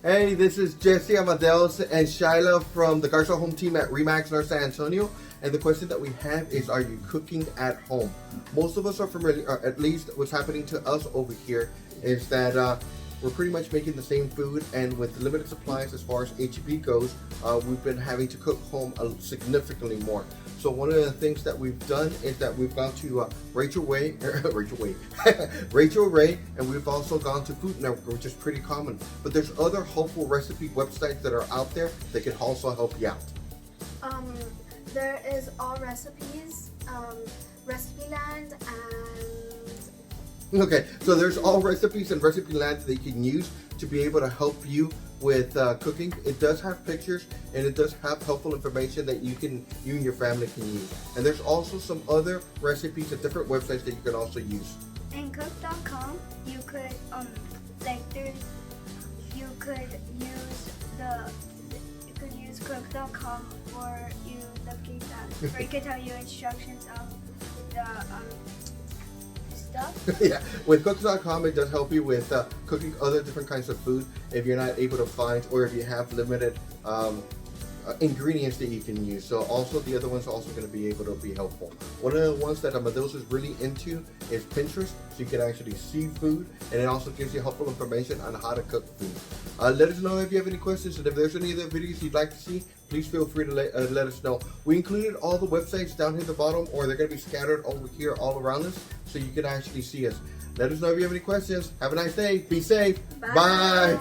Hey, this is Jesse Amadeus and Shyla from the Garza Home Team at RE/MAX North San Antonio. And the question that we have is, are you cooking at home? Most of us are familiar, or at least what's happening to us over here is that we're pretty much making the same food, and with limited supplies as far as HEB goes, we've been having to cook home significantly more. So one of the things that we've done is that we've gone to Rachel Ray, and we've also gone to Food Network, which is pretty common. But there's other helpful recipe websites that are out there that can also help you out. There is All Recipes, Recipeland, and Okay, so there's All Recipes and Recipeland that you can use to be able to help you with cooking. It does have pictures and it does have helpful information that you and your family can use. And there's also some other recipes at different websites that you can also use. in cook.com you could use cook.com for you looking at, or it could tell you instructions of the stuff. Yeah, with cooks.com it does help you with cooking other different kinds of food if you're not able to find, or if you have limited ingredients that you can use. So also the other one's also going to be able to be helpful. One of the ones that Amadeus is really into is Pinterest, so you can actually see food, and it also gives you helpful information on how to cook food. Let us know if you have any questions, and if there's any other videos you'd like to see, please feel free to let us know. We included all the websites down here at the bottom, or they're going to be scattered over here all around us, so you can actually see us. Let us know if you have any questions. Have a nice day. Be safe. Bye.